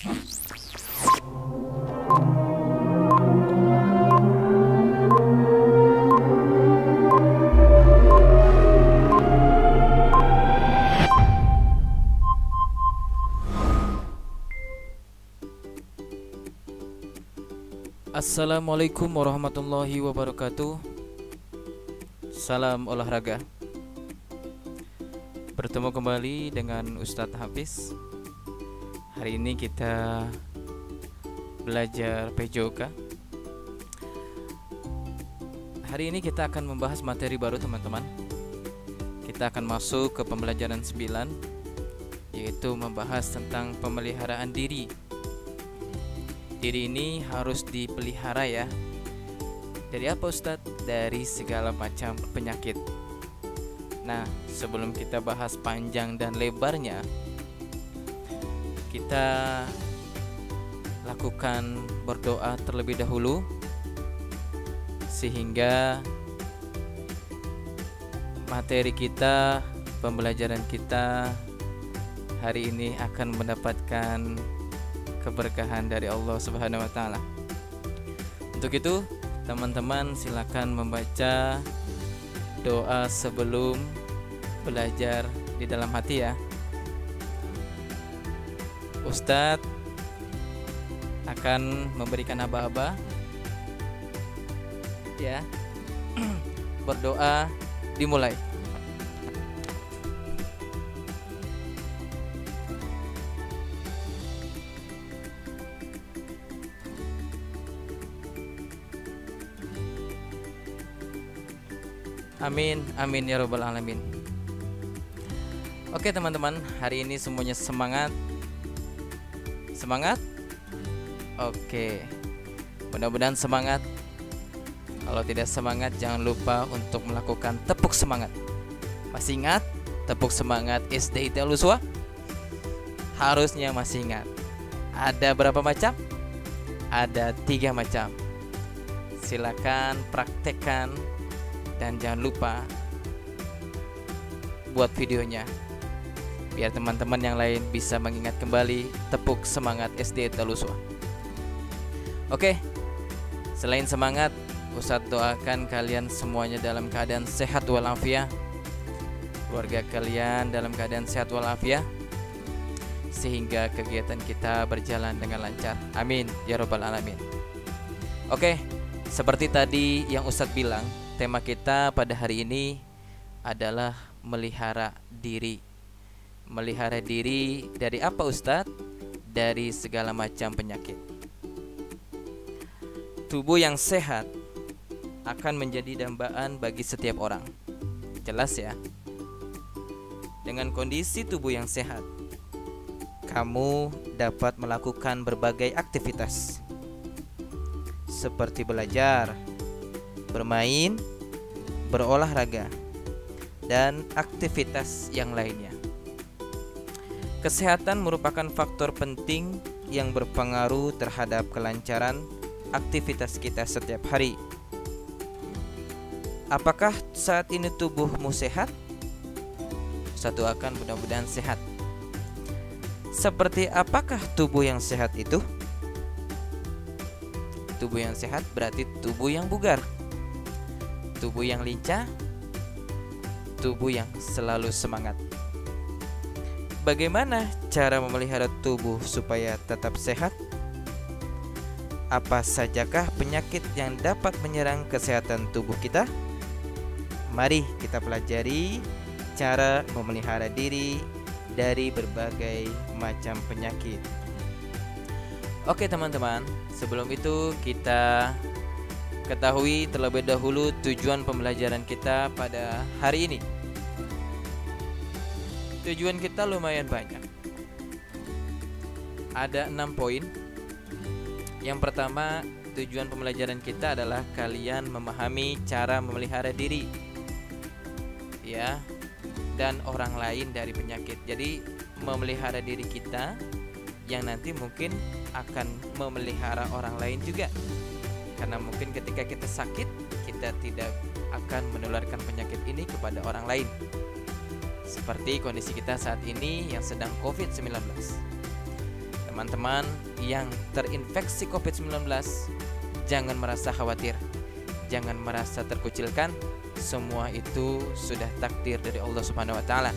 Assalamualaikum warahmatullahi wabarakatuh. Salam olahraga. Bertemu kembali dengan Ustadz Hafiz. Hari ini kita belajar PJOK. Hari ini kita akan membahas materi baru, teman-teman. Kita akan masuk ke pembelajaran 9, yaitu membahas tentang pemeliharaan diri. Diri ini harus dipelihara ya. Dari apa, Ustadz? Dari segala macam penyakit. Nah, sebelum kita bahas panjang dan lebarnya, kita lakukan berdoa terlebih dahulu, sehingga materi kita, pembelajaran kita hari ini akan mendapatkan keberkahan dari Allah Subhanahu wa taala. Untuk itu, teman-teman silakan membaca doa sebelum belajar di dalam hati ya. Ustadz akan memberikan aba-aba ya. Berdoa dimulai. Amin, amin ya robbal alamin. Oke teman-teman, hari ini semuanya semangat. Semangat? Oke, mudah-mudahan semangat. Kalau tidak semangat, jangan lupa untuk melakukan tepuk semangat. Masih ingat tepuk semangat SD Italuswa? Harusnya masih ingat. Ada berapa macam? Ada 3 macam. Silakan praktekkan. Dan jangan lupa buat videonya, biar teman-teman yang lain bisa mengingat kembali tepuk semangat SD Taluswa. Oke, selain semangat, Ustadz doakan kalian semuanya dalam keadaan sehat walafiat, keluarga kalian dalam keadaan sehat walafiat, sehingga kegiatan kita berjalan dengan lancar. Amin ya robbal alamin. Oke, seperti tadi yang Ustadz bilang, tema kita pada hari ini adalah melihara diri. Melihara diri dari apa, Ustadz? Dari segala macam penyakit. Tubuh yang sehat akan menjadi dambaan bagi setiap orang. Jelas ya? Dengan kondisi tubuh yang sehat, kamu dapat melakukan berbagai aktivitas seperti belajar, bermain, berolahraga, dan aktivitas yang lainnya. Kesehatan merupakan faktor penting yang berpengaruh terhadap kelancaran aktivitas kita setiap hari. Apakah saat ini tubuhmu sehat? Satu akan mudah-mudahan sehat. Seperti apakah tubuh yang sehat itu? Tubuh yang sehat berarti tubuh yang bugar, tubuh yang lincah, tubuh yang selalu semangat. Bagaimana cara memelihara tubuh supaya tetap sehat? Apa sajakah penyakit yang dapat menyerang kesehatan tubuh kita? Mari kita pelajari cara memelihara diri dari berbagai macam penyakit. Oke teman-teman, sebelum itu kita ketahui terlebih dahulu tujuan pembelajaran kita pada hari ini. Tujuan kita lumayan banyak. Ada 6 poin. Yang pertama, tujuan pembelajaran kita adalah kalian memahami cara memelihara diri ya, dan orang lain dari penyakit. Jadi memelihara diri kita yang nanti mungkin akan memelihara orang lain juga. Karena mungkin ketika kita sakit, kita tidak akan menularkan penyakit ini kepada orang lain. Seperti kondisi kita saat ini yang sedang COVID-19. Teman-teman yang terinfeksi COVID-19, jangan merasa khawatir, jangan merasa terkucilkan. Semua itu sudah takdir dari Allah Subhanahu wa taala.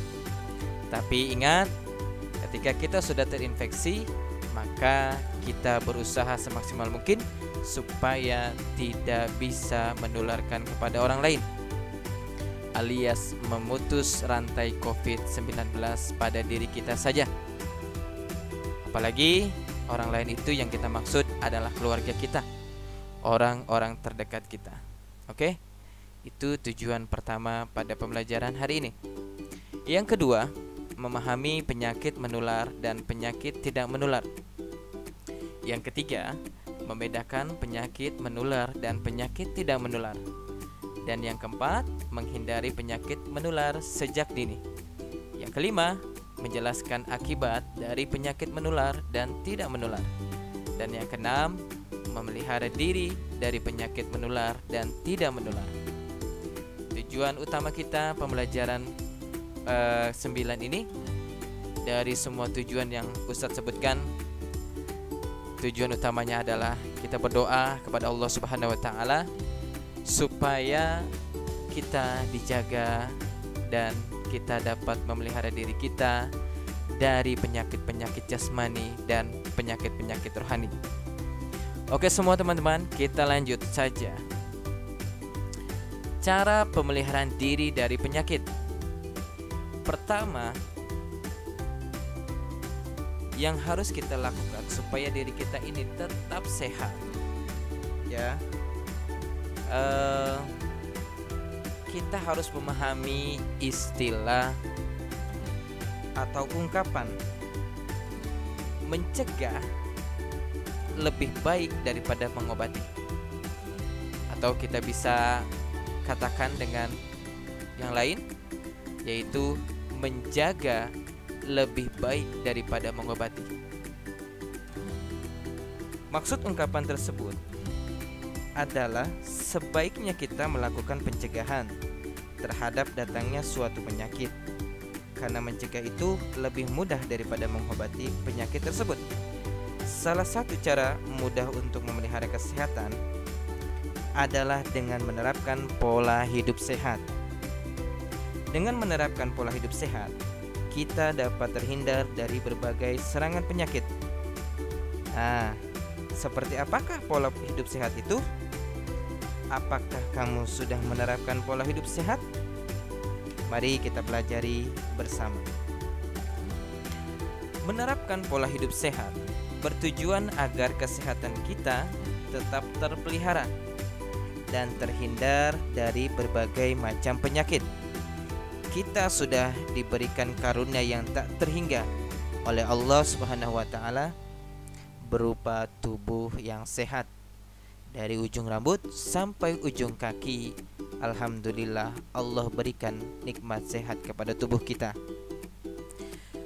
Tapi ingat, ketika kita sudah terinfeksi, maka kita berusaha semaksimal mungkin supaya tidak bisa menularkan kepada orang lain, alias memutus rantai COVID-19 pada diri kita saja. Apalagi orang lain itu yang kita maksud adalah keluarga kita, orang-orang terdekat kita. Oke? Itu tujuan pertama pada pembelajaran hari ini. Yang kedua, memahami penyakit menular dan penyakit tidak menular. Yang ketiga, membedakan penyakit menular dan penyakit tidak menular. Dan yang keempat, menghindari penyakit menular sejak dini. Yang kelima, menjelaskan akibat dari penyakit menular dan tidak menular. Dan yang keenam, memelihara diri dari penyakit menular dan tidak menular. Tujuan utama kita pembelajaran 9 ini, dari semua tujuan yang Ustadz sebutkan, tujuan utamanya adalah kita berdoa kepada Allah Subhanahu wa taala supaya kita dijaga dan kita dapat memelihara diri kita dari penyakit-penyakit jasmani dan penyakit-penyakit rohani. Oke semua teman-teman, kita lanjut saja. Cara pemeliharaan diri dari penyakit. Pertama, yang harus kita lakukan supaya diri kita ini tetap sehat, ya, kita harus memahami istilah atau ungkapan mencegah lebih baik daripada mengobati, atau kita bisa katakan dengan yang lain, yaitu menjaga lebih baik daripada mengobati. Maksud ungkapan tersebut adalah sebaiknya kita melakukan pencegahan terhadap datangnya suatu penyakit, karena mencegah itu lebih mudah daripada mengobati penyakit tersebut. Salah satu cara mudah untuk memelihara kesehatan adalah dengan menerapkan pola hidup sehat. Dengan menerapkan pola hidup sehat, kita dapat terhindar dari berbagai serangan penyakit. Nah, seperti apakah pola hidup sehat itu? Apakah kamu sudah menerapkan pola hidup sehat? Mari kita pelajari bersama. Menerapkan pola hidup sehat bertujuan agar kesehatan kita tetap terpelihara dan terhindar dari berbagai macam penyakit. Kita sudah diberikan karunia yang tak terhingga oleh Allah Subhanahu wa taala berupa tubuh yang sehat. Dari ujung rambut sampai ujung kaki, alhamdulillah Allah berikan nikmat sehat kepada tubuh kita.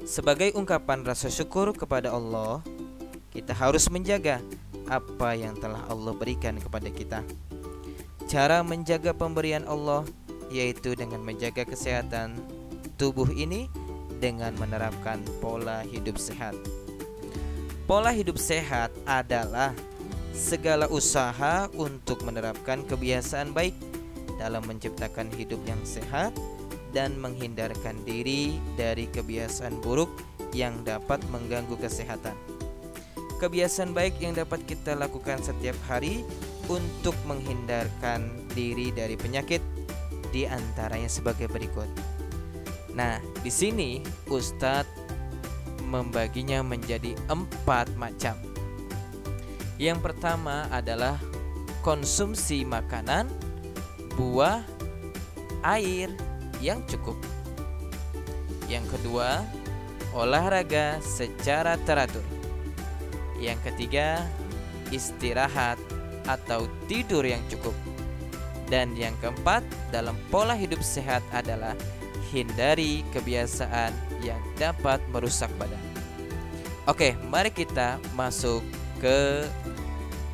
Sebagai ungkapan rasa syukur kepada Allah, kita harus menjaga apa yang telah Allah berikan kepada kita. Cara menjaga pemberian Allah yaitu dengan menjaga kesehatan tubuh ini dengan menerapkan pola hidup sehat. Pola hidup sehat adalah segala usaha untuk menerapkan kebiasaan baik dalam menciptakan hidup yang sehat dan menghindarkan diri dari kebiasaan buruk yang dapat mengganggu kesehatan. Kebiasaan baik yang dapat kita lakukan setiap hari untuk menghindarkan diri dari penyakit di antaranya sebagai berikut. Nah, di sini Ustadz membaginya menjadi 4 macam. Yang pertama adalah konsumsi makanan, buah, air yang cukup. Yang kedua, olahraga secara teratur. Yang ketiga, istirahat atau tidur yang cukup. Dan yang keempat dalam pola hidup sehat adalah hindari kebiasaan yang dapat merusak badan. Oke, mari kita masuk ke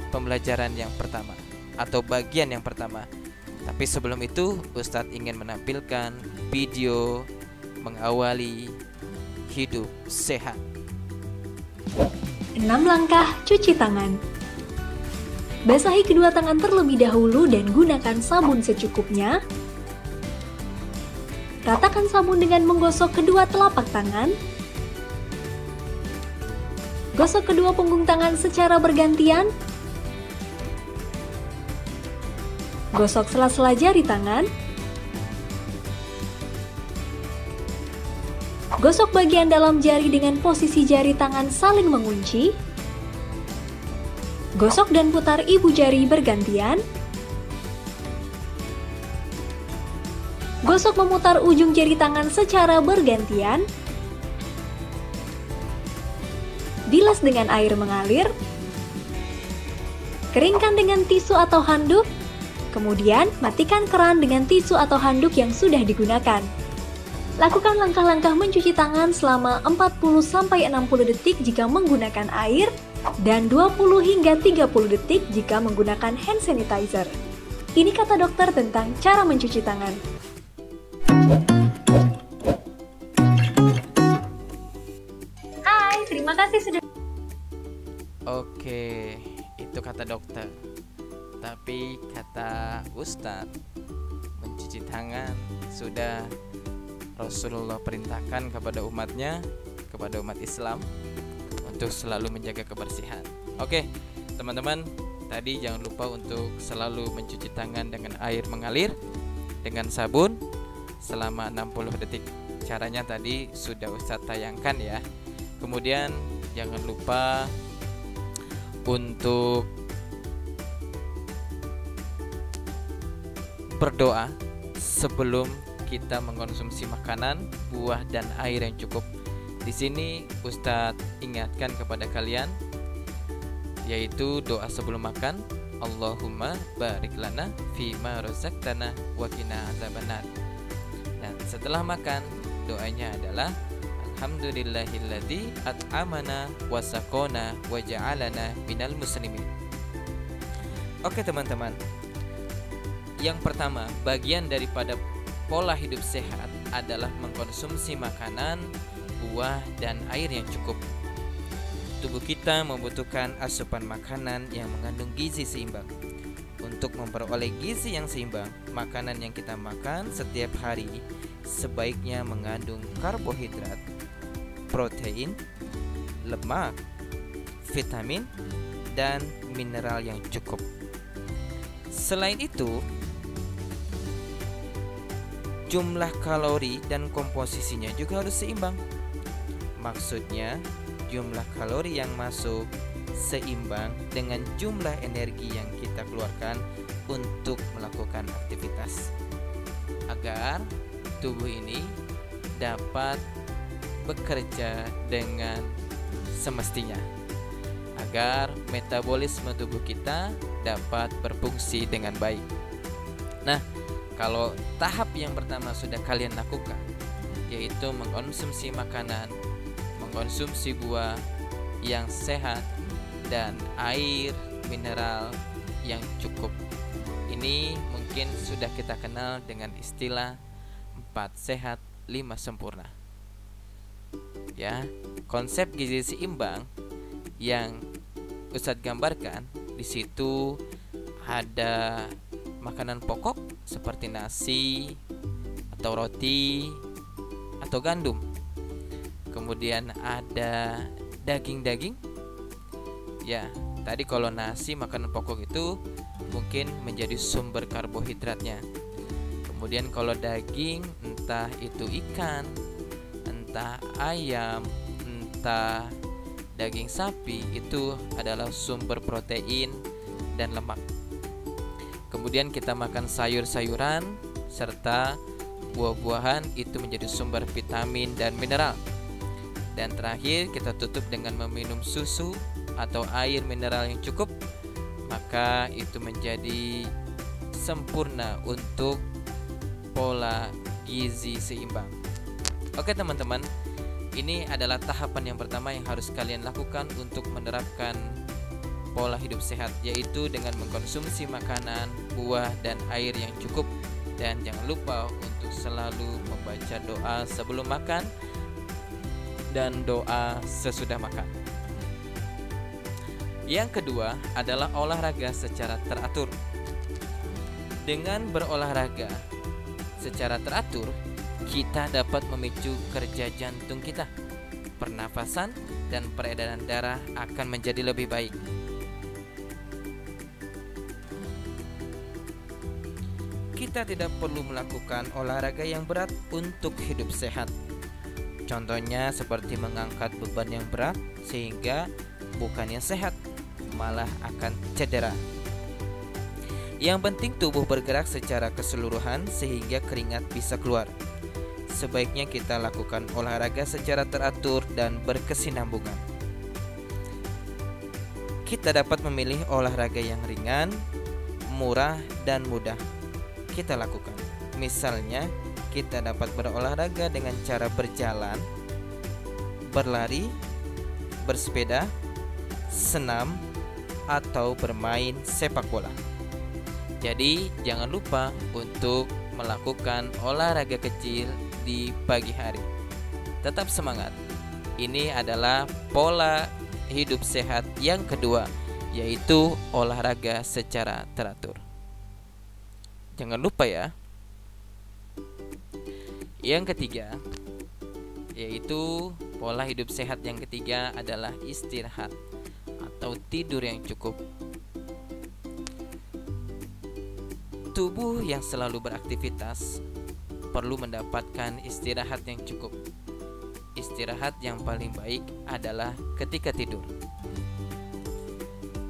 pembelajaran yang pertama atau bagian yang pertama. Tapi sebelum itu, Ustadz ingin menampilkan video mengawali hidup sehat. 6 langkah cuci tangan. Basahi kedua tangan terlebih dahulu dan gunakan sabun secukupnya. Ratakan sabun dengan menggosok kedua telapak tangan. Gosok kedua punggung tangan secara bergantian. Gosok sela-sela jari tangan. Gosok bagian dalam jari dengan posisi jari tangan saling mengunci. Gosok dan putar ibu jari bergantian. Gosok memutar ujung jari tangan secara bergantian. Bilas dengan air mengalir. Keringkan dengan tisu atau handuk. Kemudian matikan keran dengan tisu atau handuk yang sudah digunakan. Lakukan langkah-langkah mencuci tangan selama 40-60 detik jika menggunakan air dan 20 hingga 30 detik jika menggunakan hand sanitizer. Ini kata dokter tentang cara mencuci tangan. Hai, terima kasih sudah. Oke, itu kata dokter. Tapi kata Ustadz, mencuci tangan sudah Rasulullah perintahkan kepada umatnya, kepada umat Islam untuk selalu menjaga kebersihan. Oke, teman-teman, tadi jangan lupa untuk selalu mencuci tangan dengan air mengalir dengan sabun selama 60 detik. Caranya tadi sudah Ustadz tayangkan ya. Kemudian jangan lupa untuk berdoa sebelum kita mengkonsumsi makanan, buah dan air yang cukup. Di sini Ustadz ingatkan kepada kalian yaitu doa sebelum makan, Allahumma barik lana fima razaqtana wa qina azabannar. Dan setelah makan, doanya adalah alhamdulillahilladzi at'amana wa saqona wa ja'alana minal muslimin. Oke teman-teman, yang pertama, bagian daripada pola hidup sehat adalah mengkonsumsi makanan, buah, dan air yang cukup. Tubuh kita membutuhkan asupan makanan yang mengandung gizi seimbang. Untuk memperoleh gizi yang seimbang, makanan yang kita makan setiap hari sebaiknya mengandung karbohidrat, protein, lemak, vitamin, dan mineral yang cukup. Selain itu, jumlah kalori dan komposisinya juga harus seimbang. Maksudnya, jumlah kalori yang masuk seimbang dengan jumlah energi yang kita keluarkan untuk melakukan aktivitas, agar tubuh ini dapat bekerja dengan semestinya, agar metabolisme tubuh kita dapat berfungsi dengan baik. Nah, kalau tahap yang pertama sudah kalian lakukan, yaitu mengkonsumsi makanan, mengkonsumsi buah yang sehat, dan air mineral yang cukup. Ini mungkin sudah kita kenal dengan istilah 4 sehat, 5 sempurna. Ya, konsep gizi seimbang yang Ustadz gambarkan di situ ada makanan pokok seperti nasi atau roti atau gandum. Kemudian ada daging-daging. Ya, tadi kalau nasi makanan pokok itu mungkin menjadi sumber karbohidratnya. Kemudian kalau daging, entah itu ikan, entah ayam, entah daging sapi, itu adalah sumber protein dan lemak. Kemudian kita makan sayur-sayuran serta buah-buahan, itu menjadi sumber vitamin dan mineral. Dan terakhir kita tutup dengan meminum susu atau air mineral yang cukup, maka itu menjadi sempurna untuk pola gizi seimbang. Oke teman-teman, ini adalah tahapan yang pertama yang harus kalian lakukan untuk menerapkan pola hidup sehat, yaitu dengan mengkonsumsi makanan, buah, dan air yang cukup. Dan jangan lupa untuk selalu membaca doa sebelum makan dan doa sesudah makan. Yang kedua adalah olahraga secara teratur. Dengan berolahraga secara teratur, kita dapat memicu kerja jantung kita, pernafasan, dan peredaran darah akan menjadi lebih baik. Kita tidak perlu melakukan olahraga yang berat untuk hidup sehat. Contohnya seperti mengangkat beban yang berat sehingga bukannya sehat, malah akan cedera. Yang penting tubuh bergerak secara keseluruhan sehingga keringat bisa keluar. Sebaiknya kita lakukan olahraga secara teratur dan berkesinambungan. Kita dapat memilih olahraga yang ringan, murah, dan mudah kita lakukan. Misalnya, kita dapat berolahraga dengan cara berjalan, berlari, bersepeda, senam, atau bermain sepak bola. Jadi, jangan lupa untuk melakukan olahraga kecil di pagi hari. Tetap semangat. Ini adalah pola hidup sehat yang kedua, yaitu olahraga secara teratur. Jangan lupa ya. Yang ketiga, yaitu pola hidup sehat yang ketiga adalah istirahat atau tidur yang cukup. Tubuh yang selalu beraktivitas perlu mendapatkan istirahat yang cukup. Istirahat yang paling baik adalah ketika tidur.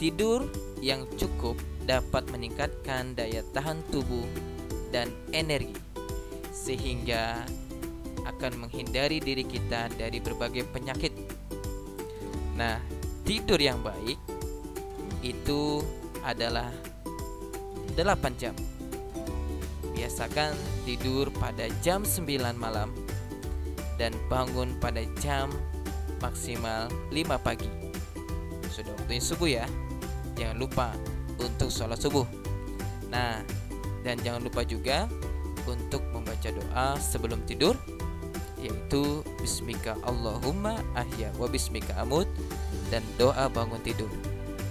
Tidur yang cukup dapat meningkatkan daya tahan tubuh dan energi, sehingga akan menghindari diri kita dari berbagai penyakit. Nah, tidur yang baik itu adalah 8 jam. Biasakan tidur pada jam 9 malam dan bangun pada jam maksimal 5 pagi. Sudah waktunya subuh ya. Jangan lupa untuk sholat subuh. Nah, dan jangan lupa juga untuk membaca doa sebelum tidur, yaitu Bismika Allahumma ahya wa bismika amut, dan doa bangun tidur.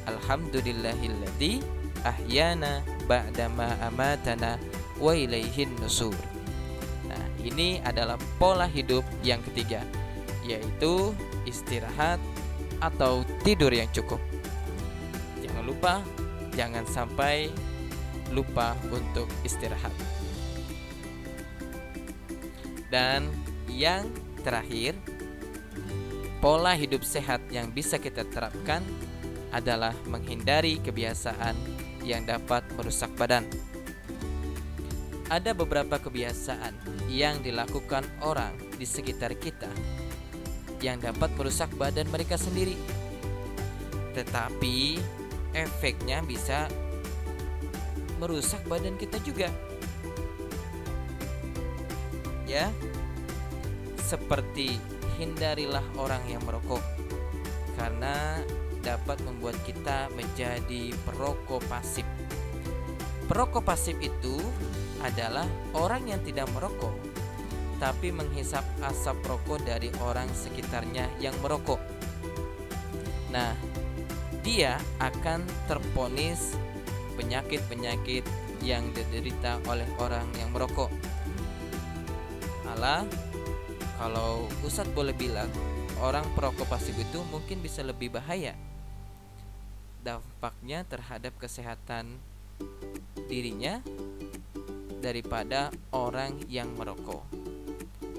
Alhamdulillahilladzi ahyana ba'dama amatana wa ilaihin nusur. Nah, ini adalah pola hidup yang ketiga, yaitu istirahat atau tidur yang cukup. Jangan lupa, jangan sampai lupa untuk istirahat. Dan yang terakhir, pola hidup sehat yang bisa kita terapkan adalah menghindari kebiasaan yang dapat merusak badan. Ada beberapa kebiasaan yang dilakukan orang di sekitar kita yang dapat merusak badan mereka sendiri, tetapi efeknya bisa merusak badan kita juga. Ya, seperti hindarilah orang yang merokok, karena dapat membuat kita menjadi perokok pasif. Perokok pasif itu adalah orang yang tidak merokok, tapi menghisap asap rokok dari orang sekitarnya yang merokok. Nah, dia akan terponis penyakit-penyakit yang diderita oleh orang yang merokok. Alah, kalau Ustadz boleh bilang, orang perokok pasif itu mungkin bisa lebih bahaya dampaknya terhadap kesehatan dirinya daripada orang yang merokok.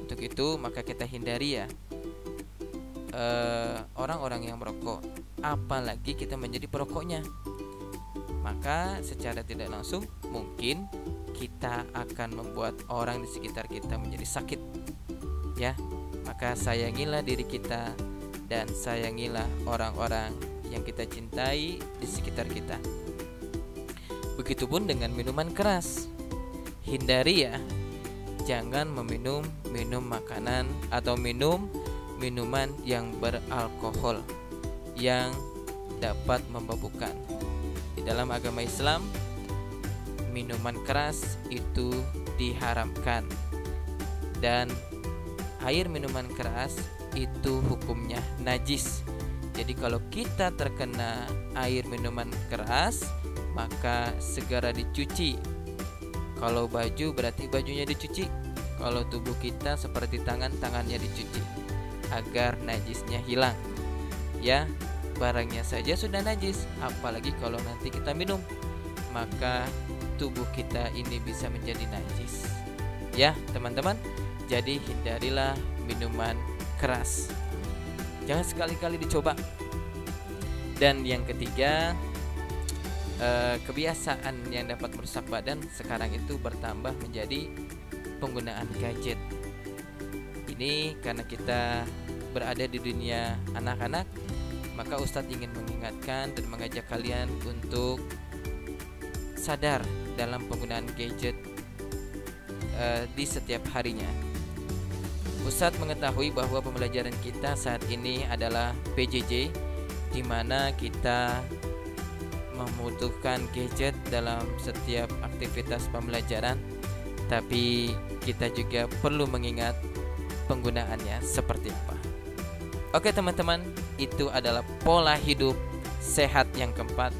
Untuk itu maka kita hindari ya orang-orang yang merokok, apalagi kita menjadi perokoknya. Maka secara tidak langsung mungkin kita akan membuat orang di sekitar kita menjadi sakit. Ya, maka sayangilah diri kita dan sayangilah orang-orang yang kita cintai di sekitar kita. Begitupun dengan minuman keras. Hindari ya, jangan meminum makanan atau minuman yang beralkohol yang dapat memabukkan. Di dalam agama Islam, minuman keras itu diharamkan, dan air minuman keras itu hukumnya najis, Jadi kalau kita terkena air minuman keras, maka segera dicuci. Kalau baju berarti bajunya dicuci. Kalau tubuh kita seperti tangannya dicuci agar najisnya hilang. Ya, barangnya saja sudah najis, apalagi kalau nanti kita minum, maka tubuh kita ini bisa menjadi najis. Ya, teman-teman. Jadi hindarilah minuman keras. Jangan sekali-kali dicoba. Dan yang ketiga, kebiasaan yang dapat merusak badan sekarang itu bertambah menjadi penggunaan gadget. Ini karena kita berada di dunia anak-anak, maka Ustadz ingin mengingatkan dan mengajak kalian untuk sadar dalam penggunaan gadget di setiap harinya. Ustadz mengetahui bahwa pembelajaran kita saat ini adalah PJJ, di mana kita membutuhkan gadget dalam setiap aktivitas pembelajaran, tapi kita juga perlu mengingat penggunaannya seperti apa. Oke teman-teman, itu adalah pola hidup sehat yang keempat,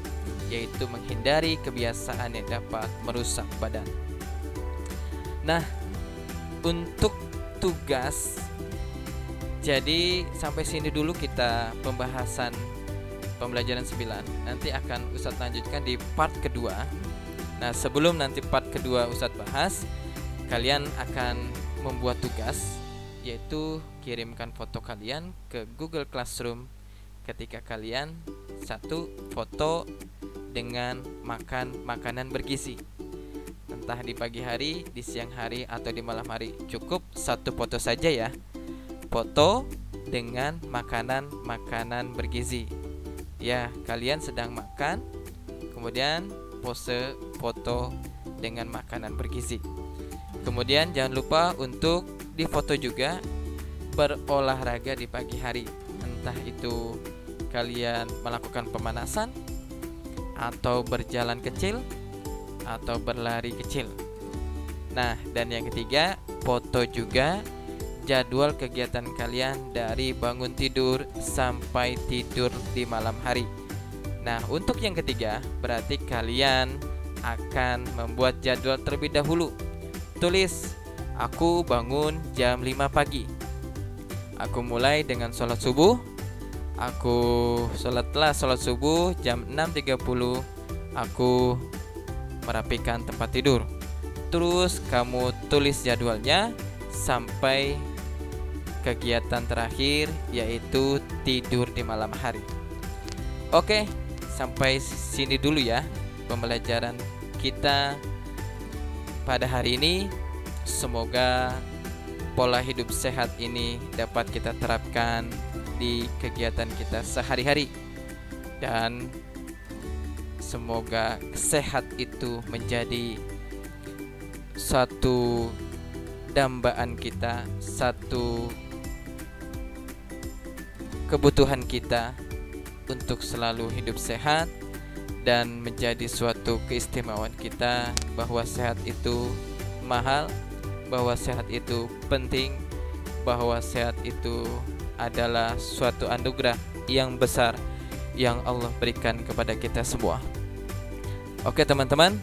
yaitu menghindari kebiasaan yang dapat merusak badan. Nah, untuk tugas, jadi sampai sini dulu kita pembahasan pembelajaran 9. Nanti akan Ustadz lanjutkan di part kedua. Nah, sebelum nanti part kedua Ustadz bahas, kalian akan membuat tugas, yaitu kirimkan foto kalian ke Google Classroom ketika kalian satu foto dengan makan makanan bergizi, entah di pagi hari, di siang hari, atau di malam hari. Cukup satu foto saja ya, foto dengan makanan bergizi. Ya, kalian sedang makan, kemudian pose foto dengan makanan bergizi. Kemudian jangan lupa untuk difoto juga berolahraga di pagi hari, entah itu kalian melakukan pemanasan, atau berjalan kecil, atau berlari kecil. Nah, dan yang ketiga, foto juga jadwal kegiatan kalian dari bangun tidur sampai tidur di malam hari. Nah, untuk yang ketiga, berarti kalian akan membuat jadwal terlebih dahulu. Tulis, aku bangun jam 5 pagi. Aku mulai dengan sholat subuh. Setelah sholat subuh jam 6.30 aku merapikan tempat tidur. Terus kamu tulis jadwalnya sampai kegiatan terakhir, yaitu tidur di malam hari. Oke, sampai sini dulu ya pembelajaran kita pada hari ini. Semoga pola hidup sehat ini dapat kita terapkan di kegiatan kita sehari-hari, dan semoga sehat itu menjadi satu dambaan kita, satu kebutuhan kita untuk selalu hidup sehat, dan menjadi suatu keistimewaan kita bahwa sehat itu mahal, bahwa sehat itu penting, bahwa sehat itu adalah suatu anugerah yang besar yang Allah berikan kepada kita semua. Oke teman-teman,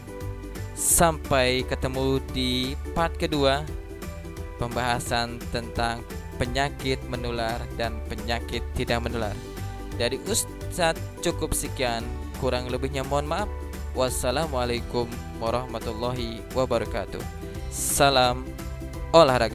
sampai ketemu di part kedua pembahasan tentang penyakit menular dan penyakit tidak menular. Dari Ustadz cukup sekian, kurang lebihnya mohon maaf. Wassalamualaikum warahmatullahi wabarakatuh. Salam olahraga.